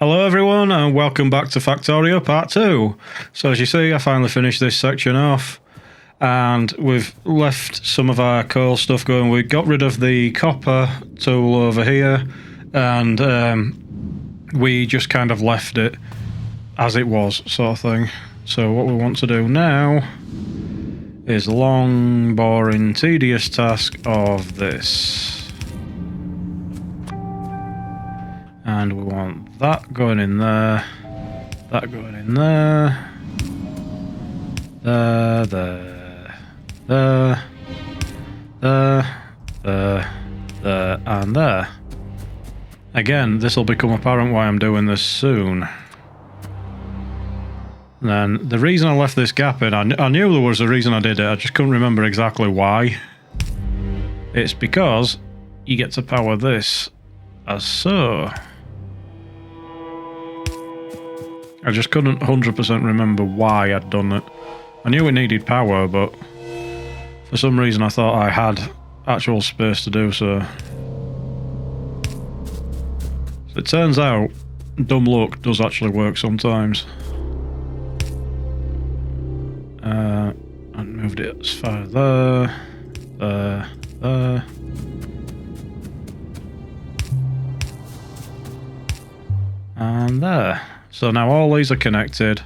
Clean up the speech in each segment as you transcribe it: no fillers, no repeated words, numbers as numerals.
Hello everyone and welcome back to Factorio Part 2. So as you see, I finally finished this section off and we've left some of our coal stuff going. We got rid of the copper tool over here and we just kind of left it as it was, sort of thing. So what we want to do now is the long, boring, tedious task of this. And we want that going in there, that going in there, there, and there. Again, this will become apparent why I'm doing this soon. Then the reason I left this gap in, I knew there was a reason I did it, I just couldn't remember exactly why. It's because you get to power this as so. I just couldn't 100% remember why I'd done it. I knew it needed power, but for some reason I thought I had actual space to do so. So it turns out, dumb luck does actually work sometimes. I moved it as far as there, and there. So now all these are connected,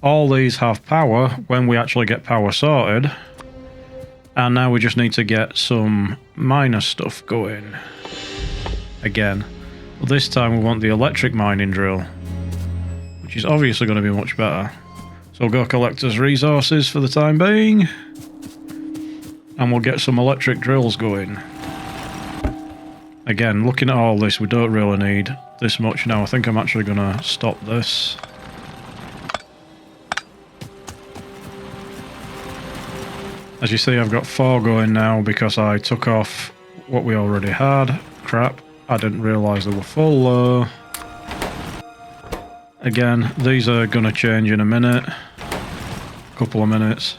all these have power when we actually get power sorted, and now we just need to get some miner stuff going again. But this time we want the electric mining drill, which is obviously going to be much better. So we'll go collect as resources for the time being, and we'll get some electric drills going. Again, looking at all this, we don't really need this much now. I think I'm actually going to stop this. As you see, I've got 4 going now because I took off what we already had. Crap, I didn't realise they were full though. Again, these are going to change in a minute. Couple of minutes.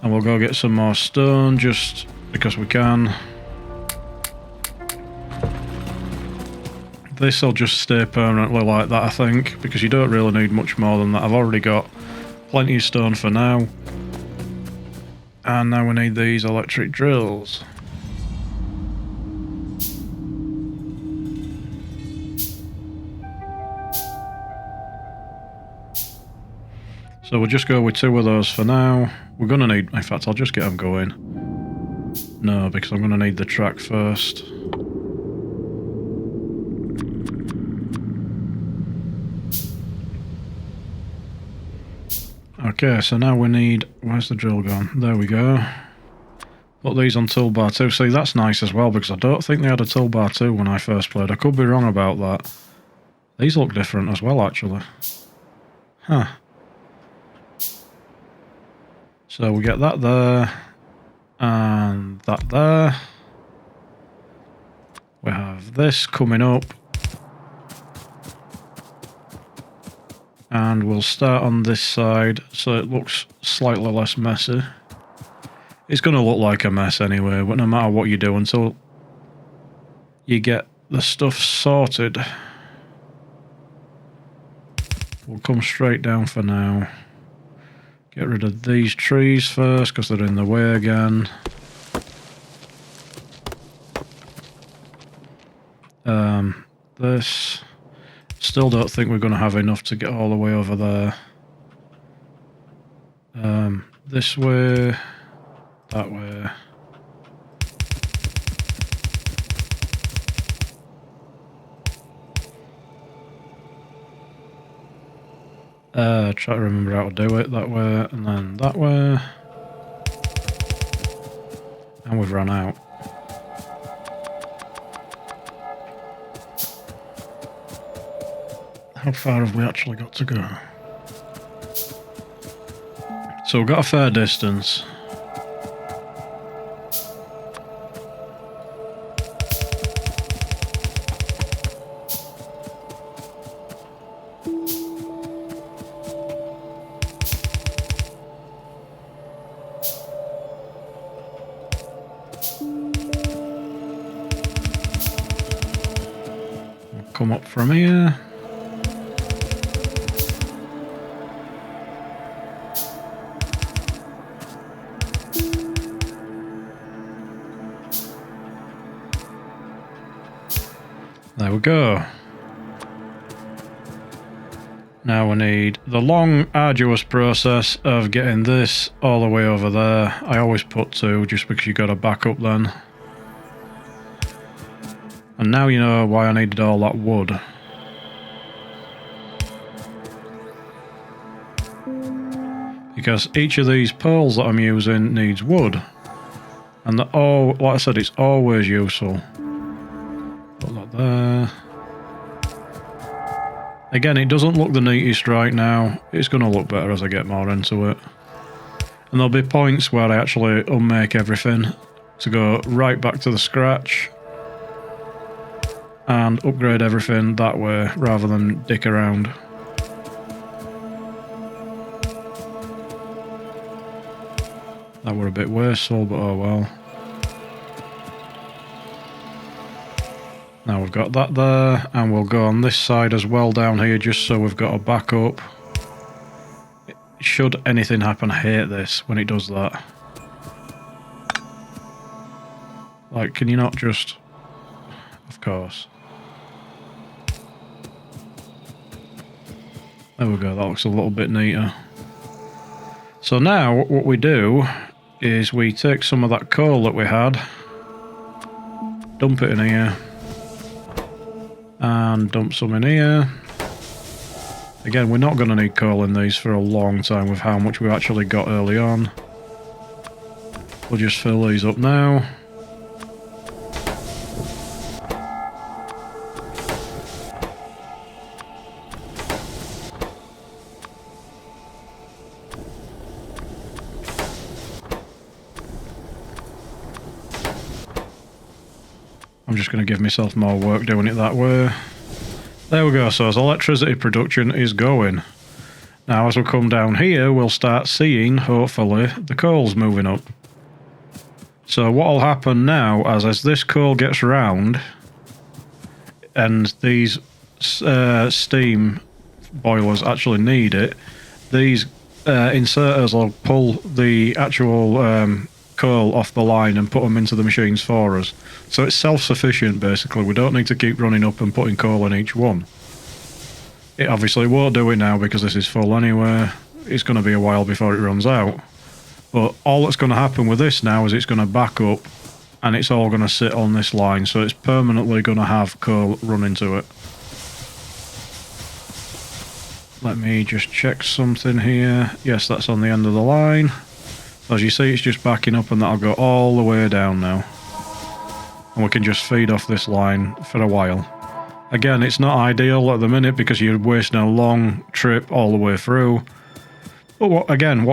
And we'll go get some more stone just because we can. This will just stay permanently like that, I think, because you don't really need much more than that. I've already got plenty of stone for now. And now we need these electric drills. So we'll just go with 2 of those for now. We're going to need... In fact, I'll just get them going. No, because I'm going to need the track first. Okay, so now we need... Where's the drill gone? There we go. Put these on toolbar 2. See, that's nice as well, because I don't think they had a toolbar 2 when I first played. I could be wrong about that. These look different as well, actually. Huh. So we get that there. And that there. We have this coming up. And we'll start on this side so it looks slightly less messy. It's going to look like a mess anyway, but no matter what you do until you get the stuff sorted. We'll come straight down for now. Get rid of these trees first because they're in the way again. This... Still don't think we're going to have enough to get all the way over there. This way, that way. Try to remember how to do it. That way, and then that way. And we've run out. How far have we actually got to go? So we've got a fair distance. We'll come up from here. we go. Now we need the long, arduous process of getting this all the way over there. I always put 2 just because you got to back up then. And now you know why I needed all that wood. Because each of these poles that I'm using needs wood. And like I said, it's always useful. Put that there. Again, it doesn't look the neatest right now. It's going to look better as I get more into it. And there'll be points where I actually unmake everything to go right back to the scratch and upgrade everything that way rather than dick around. That were a bit wasteful, but oh well. Now we've got that there, and we'll go on this side as well down here just so we've got a backup. Should anything happen, I hate this when it does that. Like, can you not just... Of course. There we go, that looks a little bit neater. So now what we do is we take some of that coal that we had, dump it in here, and dump some in here. Again, we're not going to need coal in these for a long time with how much we actually got early on. We'll just fill these up now. I'm just going to give myself more work doing it that way. There we go, so as electricity production is going. Now as we come down here, we'll start seeing, hopefully, the coals moving up. So what'll happen now, as this coal gets round, and these steam boilers actually need it, these inserters will pull the actual coal off the line and put them into the machines for us. So it's self-sufficient basically. We don't need to keep running up and putting coal in each one. It obviously won't do it now because this is full anyway. It's going to be a while before it runs out. But all that's going to happen with this now is it's going to back up and it's all going to sit on this line. So it's permanently going to have coal run into it. Let me just check something here. Yes, that's on the end of the line. As you see, it's just backing up and that'll go all the way down now. And we can just feed off this line for a while. Again, it's not ideal at the minute because you're wasting a long trip all the way through. But what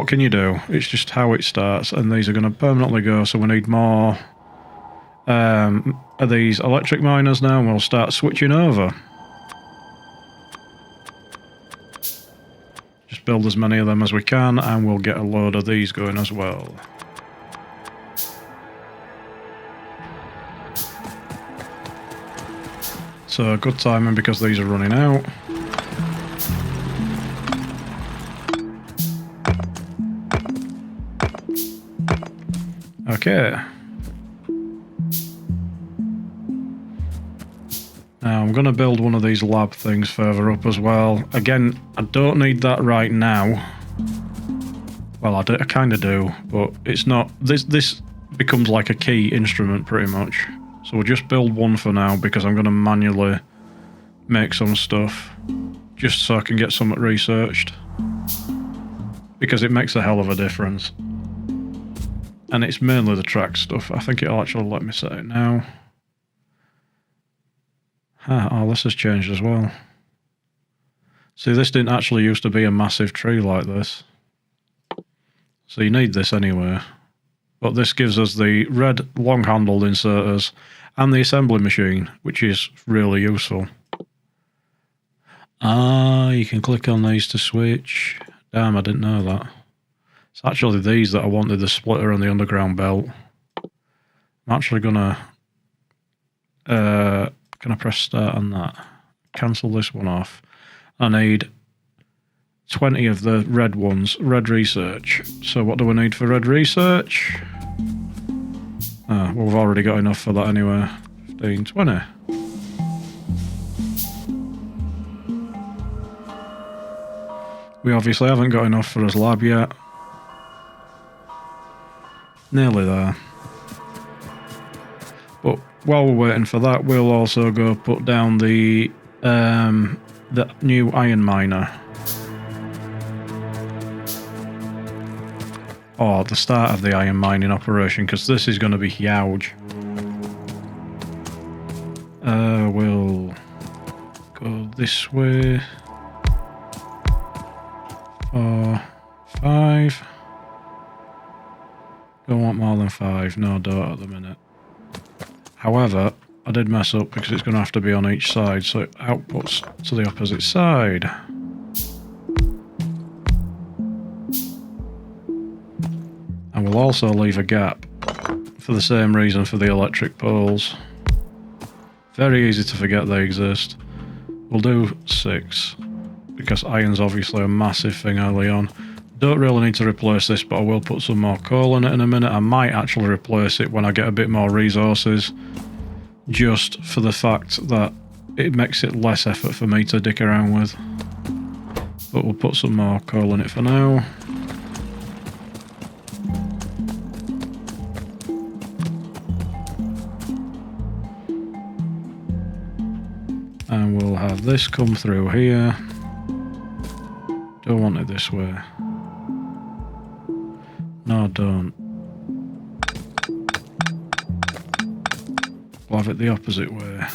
can you do? It's just how it starts, and these are going to permanently go, so we need more of these electric miners now, and we'll start switching over. Just build as many of them as we can, and we'll get a load of these going as well. So good timing because these are running out. Okay. Now I'm going to build one of these lab things further up as well. Again, I don't need that right now. Well, I kind of do, but it's not. This becomes like a key instrument pretty much. So we'll just build one for now because I'm going to manually make some stuff just so I can get something researched. Because it makes a hell of a difference. And it's mainly the track stuff. I think it'll actually let me set it now. Oh, this has changed as well. See, this didn't actually used to be a massive tree like this. So you need this anyway. But this gives us the red long-handled inserters and the assembly machine, which is really useful. Ah, you can click on these to switch. Damn, I didn't know that. It's actually these that I wanted, the splitter and the underground belt. I'm actually gonna can I press start on that? Cancel this one off. I need 20 of the red ones, red research. So what do we need for red research? Well, we've already got enough for that anyway. 15, 20. We obviously haven't got enough for his lab yet. Nearly there. But while we're waiting for that, we'll also go put down the new iron miner. Or the start of the iron mining operation, because this is going to be huge. We'll go this way. 4, 5. Don't want more than 5. No, don't at the minute. However, I did mess up because it's going to have to be on each side, so it outputs to the opposite side. And we'll also leave a gap for the same reason for the electric poles. Very easy to forget they exist. We'll do 6, because iron's obviously a massive thing early on. Don't really need to replace this, but I will put some more coal in it in a minute. I might actually replace it when I get a bit more resources, just for the fact that it makes it less effort for me to dick around with. But we'll put some more coal in it for now. And we'll have this come through here. Don't want it this way. No, don't. We'll have it the opposite way.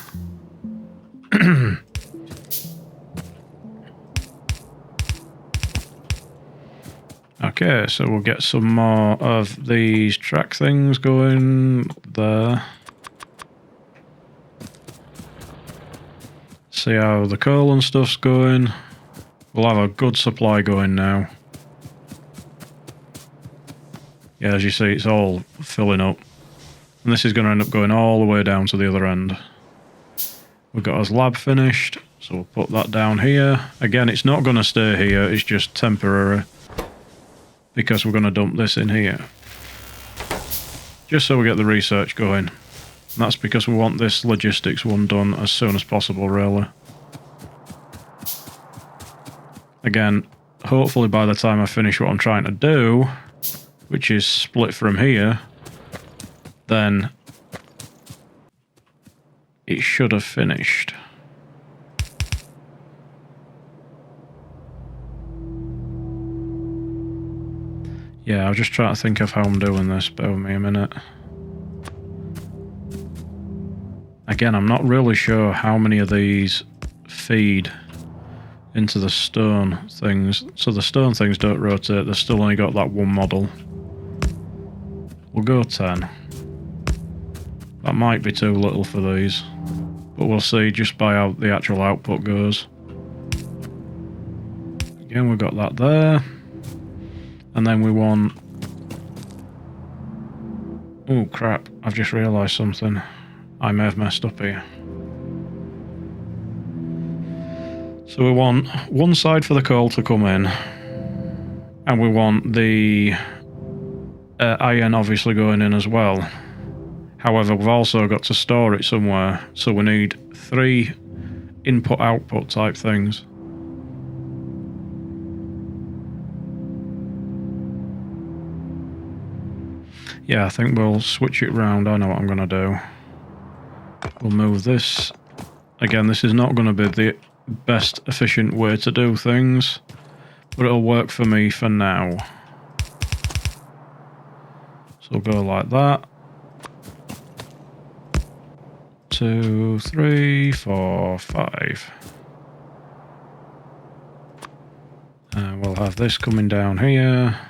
Okay, so we'll get some more of these track things going there. See how the coal and stuff's going. We'll have a good supply going now. Yeah, as you see, it's all filling up. And this is going to end up going all the way down to the other end. We've got our lab finished, so we'll put that down here. Again, it's not going to stay here, it's just temporary. Because we're going to dump this in here. Just so we get the research going. And that's because we want this logistics one done as soon as possible, really. Again, hopefully by the time I finish what I'm trying to do, which is split from here, then it should have finished. Yeah, I was just trying to think of how I'm doing this. Bear with me a minute. Again, I'm not really sure how many of these feed into the stone things. So the stone things don't rotate, they've still only got that one model. We'll go 10. That might be too little for these, but we'll see just by how the actual output goes. Again, we've got that there. And then we want... Oh crap, I've just realised something. I may have messed up here. So we want one side for the coal to come in, and we want the iron obviously going in as well. However, we've also got to store it somewhere, so we need 3 input-output type things. Yeah, I think we'll switch it round. I know what I'm going to do. We'll move this. Again, this is not going to be the best efficient way to do things, but it'll work for me for now. So we'll go like that. 2, 3, 4, 5. And we'll have this coming down here.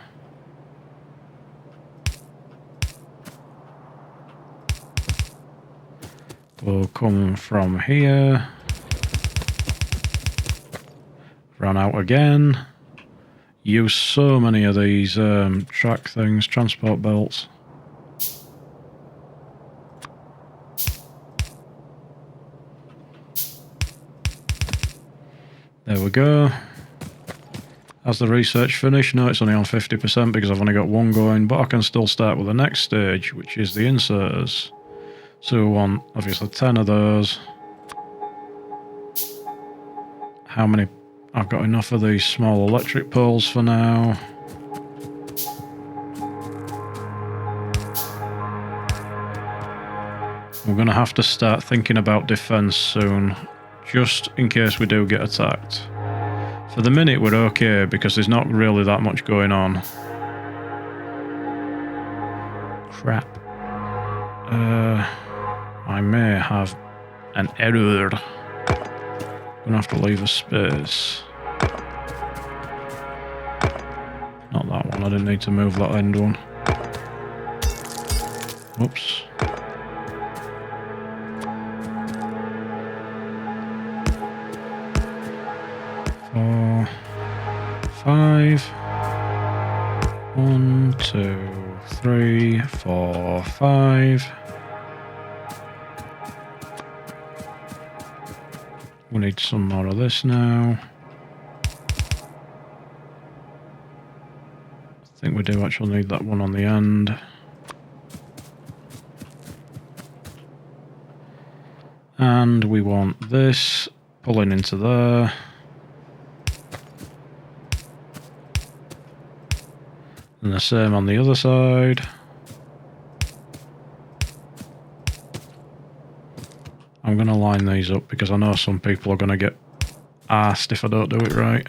Will come from here. Run out again. Use so many of these track things, transport belts. There we go. Has the research finished? No, it's only on 50% because I've only got one going, but I can still start with the next stage, which is the inserters. So we want, obviously, 10 of those. How many I've got enough of these small electric poles for now. We're going to have to start thinking about defense soon, just in case we do get attacked. For the minute we're okay because there's not really that much going on. Crap. I may have an error. I'm gonna have to leave a space. Not that one, I didn't need to move that end one. Whoops. Four, five. 1, 2, 3, 4, 5. We need some more of this now. I think we do actually need that one on the end. And we want this pulling into there. And the same on the other side. I'm going to line these up because I know some people are going to get arsed if I don't do it right.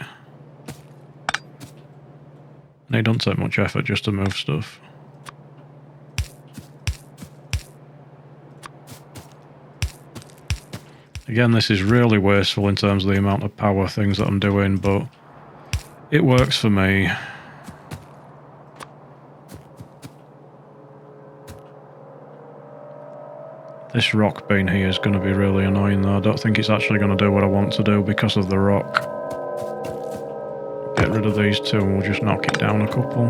And it doesn't take much effort just to move stuff. Again, this is really wasteful in terms of the amount of power things that I'm doing, but it works for me. This rock being here is going to be really annoying though. I don't think it's actually going to do what I want to do because of the rock. Get rid of these two and we'll just knock it down a couple.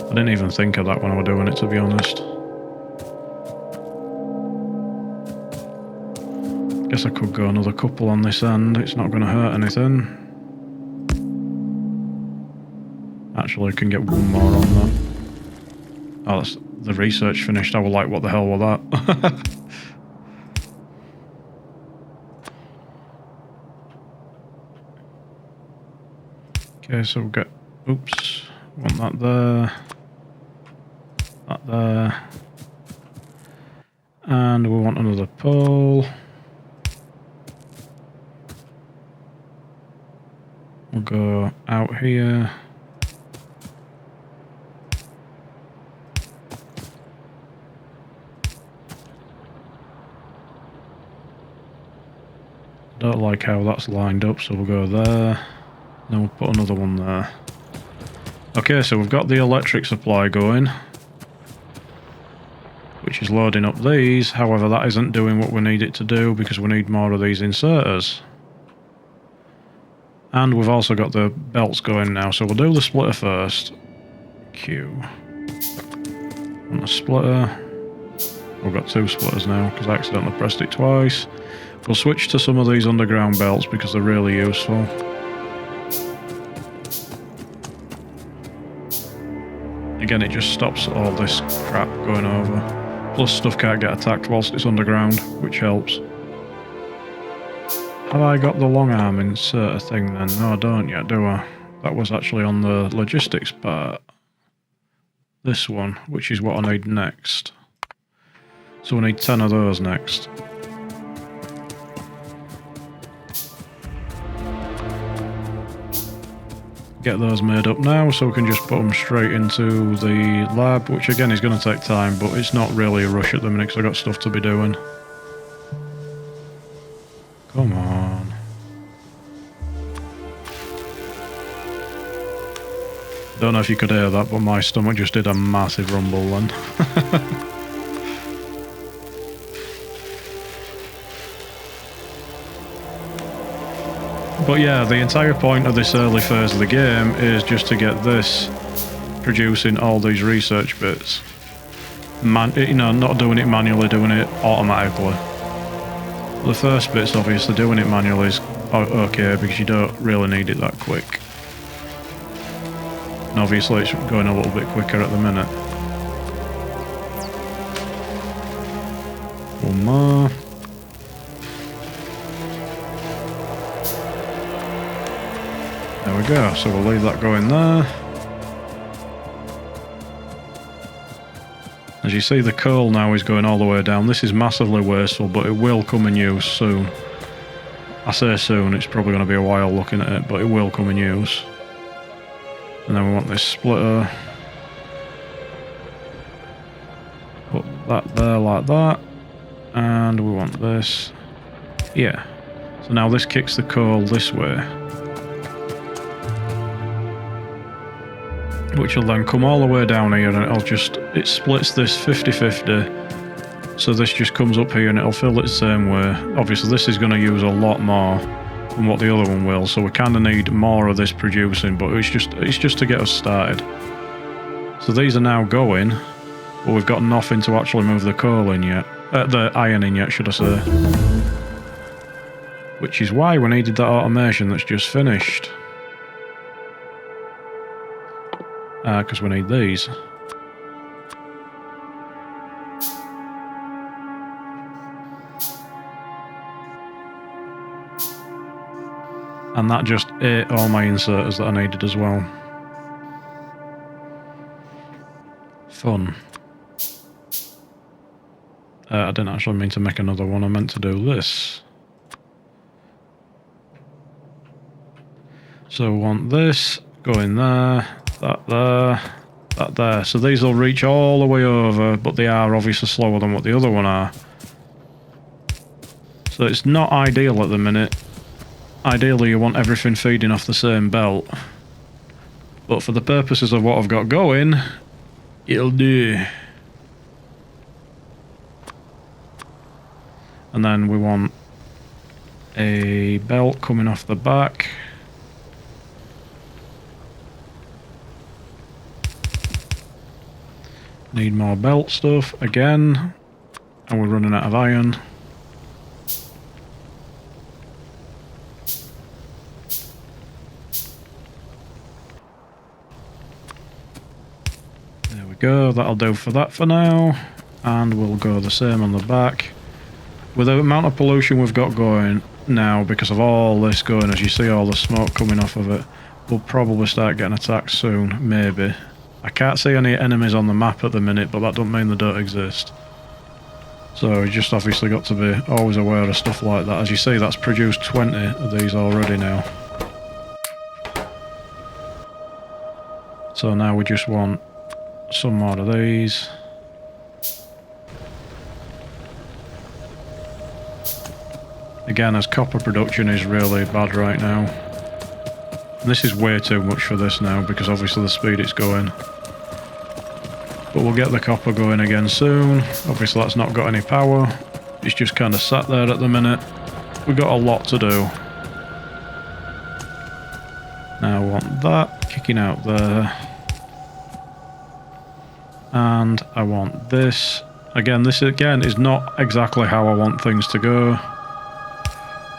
I didn't even think of that when I was doing it, to be honest. Guess I could go another couple on this end. It's not going to hurt anything. Actually, I can get one more on that. Oh, that's the research finished. I was like, what the hell was that? Okay, so we'll get... Oops. Want that there. That there. And we want another pole. We'll go out here. Don't like how that's lined up, so we'll go there. Then we'll put another one there. Okay, so we've got the electric supply going, which is loading up these. However, that isn't doing what we need it to do because we need more of these inserters. And we've also got the belts going now, so we'll do the splitter first. Q. And the splitter. We've got two splitters now because I accidentally pressed it twice. We'll switch to some of these underground belts because they're really useful. Again, it just stops all this crap going over. Plus stuff can't get attacked whilst it's underground, which helps. Have I got the long arm inserter thing then? No, I don't yet, do I? That was actually on the logistics part. This one, which is what I need next. So we need 10 of those next. Get those made up now so we can just put them straight into the lab, which again is going to take time, but it's not really a rush at the minute because I've got stuff to be doing. Come on. Don't know if you could hear that, but my stomach just did a massive rumble then. But yeah, the entire point of this early phase of the game is just to get this producing all these research bits. Not doing it manually, doing it automatically. The first bit's obviously doing it manually is okay because you don't really need it that quick. And obviously it's going a little bit quicker at the minute. One more. There we go, so we'll leave that going there. As you see, the coal now is going all the way down. This is massively wasteful, but it will come in use soon. I say soon, it's probably going to be a while looking at it, but it will come in use. And then we want this splitter. Put that there like that. And we want this. Yeah. So now this kicks the coal this way. Which will then come all the way down here, and it splits this 50-50. So this just comes up here and it'll fill it the same way. Obviously this is going to use a lot more than what the other one will, so we kind of need more of this producing, but it's just to get us started. So these are now going, but we've got nothing to actually move the coal in yet. The iron in yet, should I say. Which is why we needed that automation that's just finished. Because we need these. And that just ate all my inserters that I needed as well. Fun. I didn't actually mean to make another one, I meant to do this. So we want this, go in there, that there, that there. So these will reach all the way over, but they are obviously slower than what the other one are. So it's not ideal at the minute. Ideally you want everything feeding off the same belt. But for the purposes of what I've got going, it'll do. And then we want a belt coming off the back. Need more belt stuff again. And we're running out of iron. There we go, that'll do for that for now. And we'll go the same on the back. With the amount of pollution we've got going now, because of all this going, as you see all the smoke coming off of it, we'll probably start getting attacked soon, maybe. I can't see any enemies on the map at the minute, but that doesn't mean they don't exist. So you just obviously got to be always aware of stuff like that. As you see, that's produced 20 of these already now. So now we just want some more of these. Again, as copper production is really bad right now. And this is way too much for this now, because obviously the speed it's going. But we'll get the copper going again soon. Obviously that's not got any power. It's just kind of sat there at the minute. We've got a lot to do. Now I want that kicking out there. And I want this. Again, this again is not exactly how I want things to go.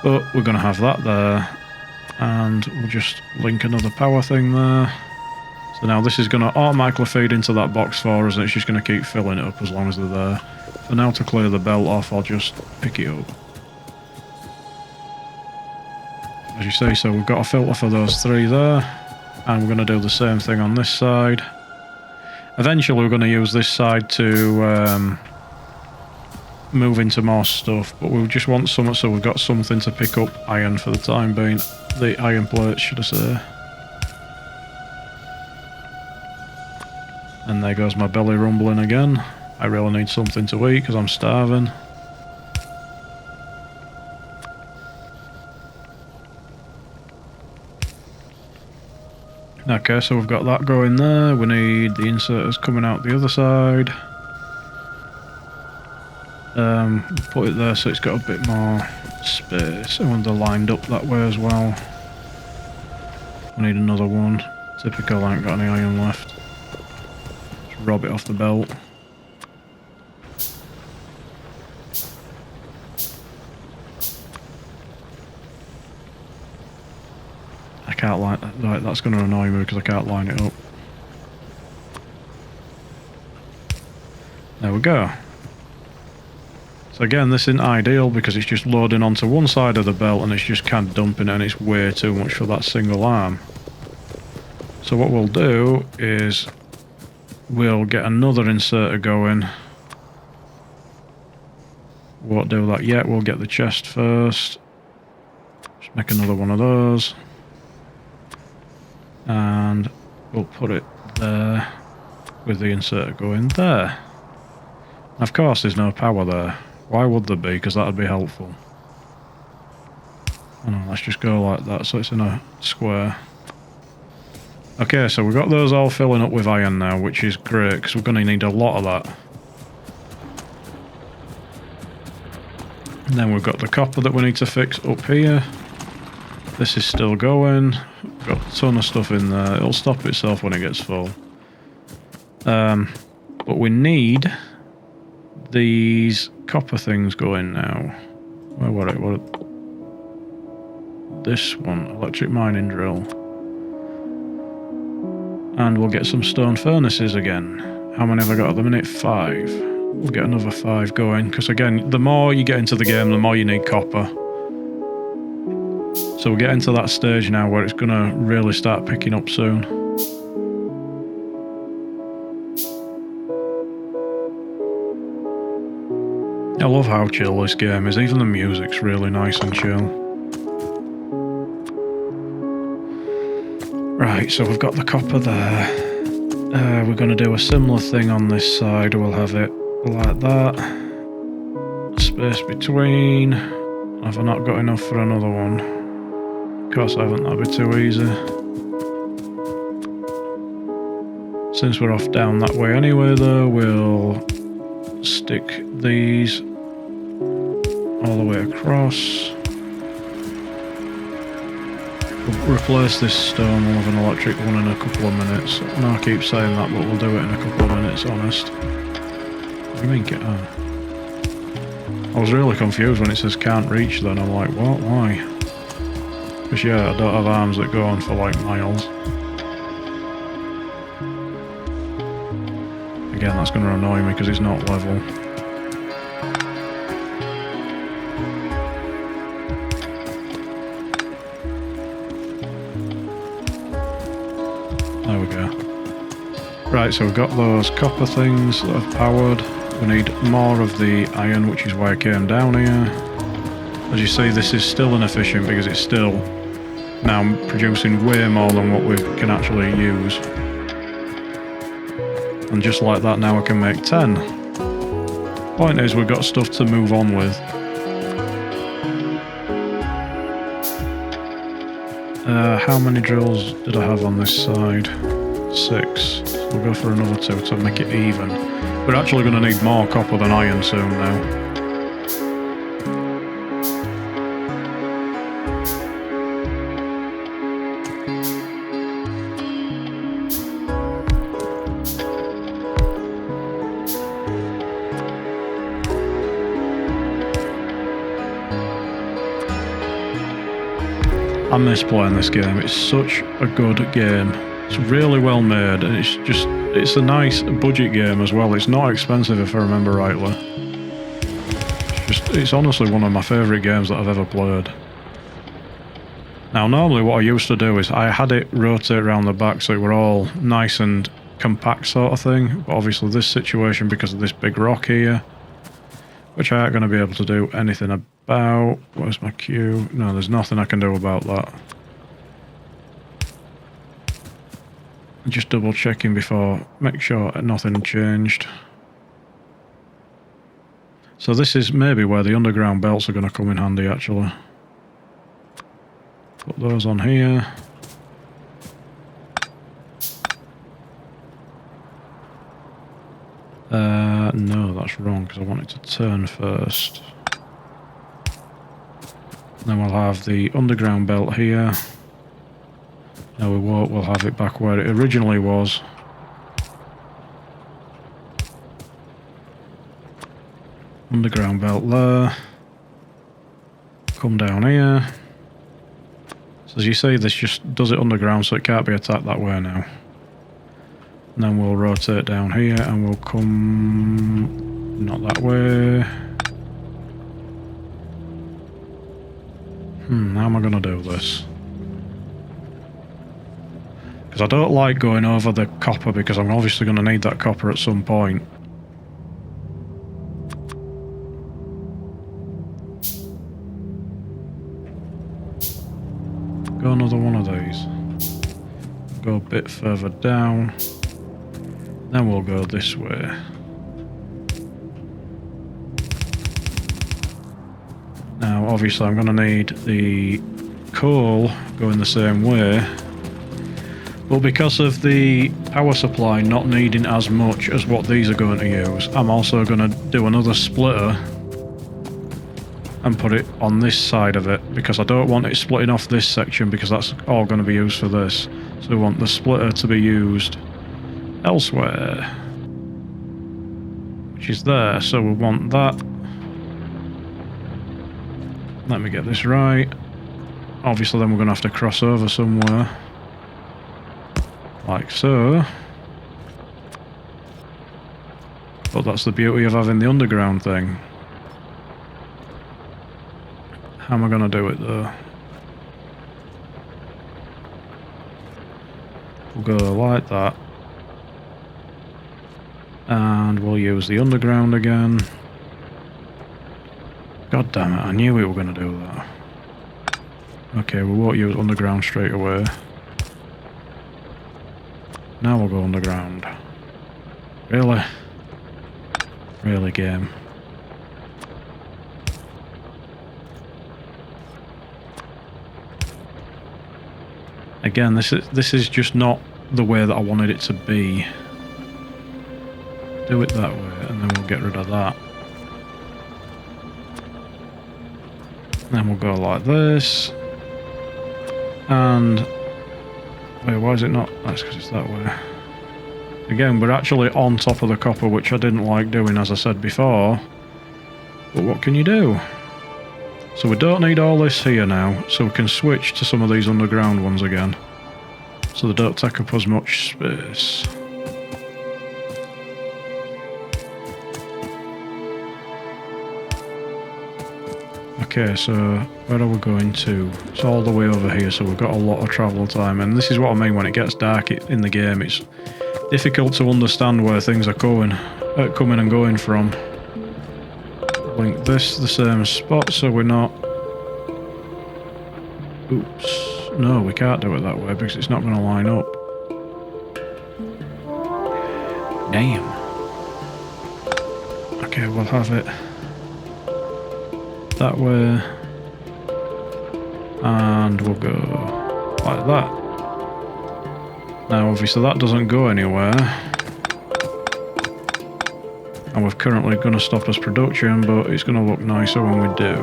But we're going to have that there. And we'll just link another power thing there. So now this is going to automatically feed into that box for us, and it's just going to keep filling it up as long as they're there. For now, to clear the belt off, I'll just pick it up. As you see, so we've got a filter for those three there. And we're going to do the same thing on this side. Eventually we're going to use this side to move into more stuff, but we just want something, so we've got something to pick up iron for the time being. The iron plates, should I say. And there goes my belly rumbling again. I really need something to eat because I'm starving. Okay, so we've got that going there. We need the inserters coming out the other side. Put it there so it's got a bit more space, and they're lined up that way as well. We need another one. Typical, I ain't got any iron left. Just rob it off the belt. I can't line that. Right, that's going to annoy me because I can't line it up. There we go. So again, this isn't ideal because it's just loading onto one side of the belt and it's just kind of dumping it, and it's way too much for that single arm. So what we'll do is we'll get another inserter going. Won't do that yet, we'll get the chest first. Just make another one of those. And we'll put it there with the inserter going there. Of course there's no power there. Why would there be? Because that would be helpful. Oh no, let's just go like that so it's in a square. Okay, so we've got those all filling up with iron now, which is great because we're going to need a lot of that. And then we've got the copper that we need to fix up here. This is still going. We've got a ton of stuff in there. It'll stop itself when it gets full. But we need these copper things going now. Where were it? This one, electric mining drill. And we'll get some stone furnaces again. How many have I got at the minute? 5. We'll get another 5 going, because again, the more you get into the game, the more you need copper. So we'll get into that stage now where it's going to really start picking up soon. I love how chill this game is, even the music's really nice and chill. Right, so we've got the copper there. We're going to do a similar thing on this side. We'll have it like that. Space between. Have I not got enough for another one? Of course I haven't, that'd be too easy. Since we're off down that way anyway though, we'll stick these all the way across. We'll replace this stone, we'll have an electric one in a couple of minutes. No, I keep saying that, but we'll do it in a couple of minutes, honest. What do you mean, get on? I was really confused when it says can't reach then, I'm like, what? Why? Because yeah, I don't have arms that go on for like miles. Again, that's going to annoy me because it's not level. There we go. Right, so we've got those copper things that have powered. We need more of the iron, which is why I came down here. As you see, this is still inefficient because it's still now producing way more than what we can actually use. And just like that, now I can make 10. Point is, we've got stuff to move on with. How many drills did I have on this side? 6. So we'll go for another 2 to make it even. We're actually going to need more copper than iron soon now. I miss playing this game. It's such a good game. It's really well made, and it's a nice budget game as well. It's not expensive if I remember rightly. It's honestly one of my favourite games that I've ever played. Now normally what I used to do is I had it rotate around the back so it were all nice and compact sort of thing, but obviously this situation, because of this big rock here, which I ain't going to be able to do anything about. Where's my queue? No, there's nothing I can do about that. Just double checking before, make sure nothing changed. So this is maybe where the underground belts are going to come in handy actually. Put those on here. No, that's wrong because I want it to turn first. Then we'll have the underground belt here. No, we won't. We'll have it back where it originally was. Underground belt there. Come down here. So as you see, this just does it underground, so it can't be attacked that way now. And then we'll rotate down here and we'll come... not that way. How am I going to do this? Because I don't like going over the copper, because I'm obviously going to need that copper at some point. Go another one of these. Go a bit further down. Then we'll go this way. Now, obviously, I'm going to need the coal going the same way. But because of the power supply not needing as much as what these are going to use, I'm also going to do another splitter and put it on this side of it, because I don't want it splitting off this section, because that's all going to be used for this. So we want the splitter to be used elsewhere, which is there. So we want that. Let me get this right. Obviously then we're going to have to cross over somewhere. Like so. But that's the beauty of having the underground thing. How am I going to do it though? We'll go like that. And we'll use the underground again. God damn it, I knew we were going to do that. Okay, we won't use underground straight away. Now we'll go underground. Really? Really, game? Again, this is just not the way that I wanted it to be. Do it that way, and then we'll get rid of that. Then we'll go like this. And... wait, why is it not? That's because it's that way. Again, we're actually on top of the copper, which I didn't like doing, as I said before. But what can you do? So we don't need all this here now, so we can switch to some of these underground ones again. So they don't take up as much space. Okay, so where are we going to? It's all the way over here, so we've got a lot of travel time. And this is what I mean when it gets dark in the game. It's difficult to understand where things are coming and going from. Link this to the same spot so we're not... Oops. No, we can't do it that way because it's not going to line up. Damn. Okay, we'll have it that way. And we'll go like that. Now obviously that doesn't go anywhere. And we're currently going to stop us production, but it's going to look nicer when we do.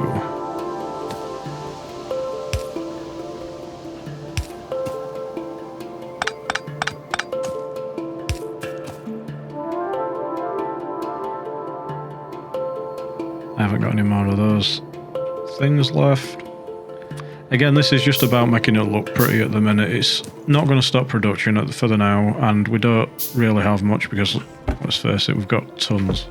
I haven't got any more of those things left. Again, this is just about making it look pretty at the minute. It's not going to stop production for the now, and we don't really have much because, let's face it, we've got tons.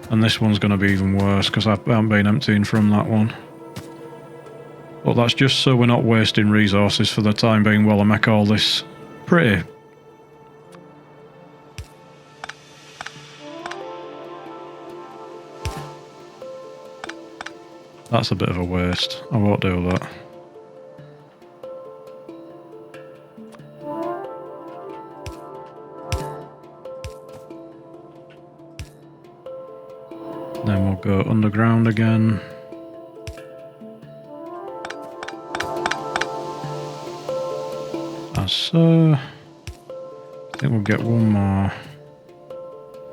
And this one's going to be even worse because I haven't been emptying from that one. But that's just so we're not wasting resources for the time being while I make all this pretty. That's a bit of a waste. I won't do that. Then we'll go underground again. As so. I think we'll get one more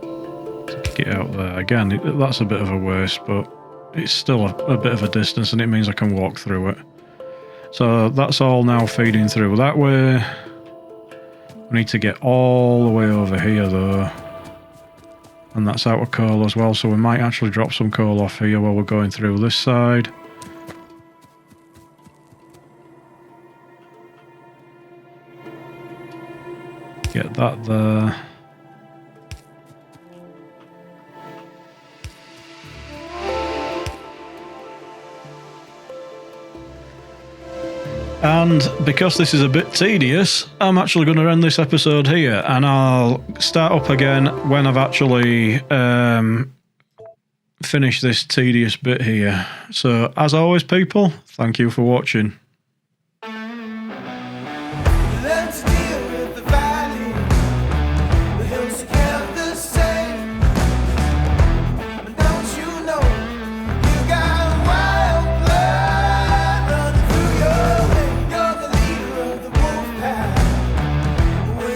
to kick it out there. Again, that's a bit of a waste, but it's still a bit of a distance and it means I can walk through it. So that's all now feeding through that way. We need to get all the way over here though. And that's out of coal as well, so we might actually drop some coal off here while we're going through this side. Get that there. And because this is a bit tedious, I'm actually going to end this episode here, and I'll start up again when I've actually finished this tedious bit here. So, as always, people, thank you for watching.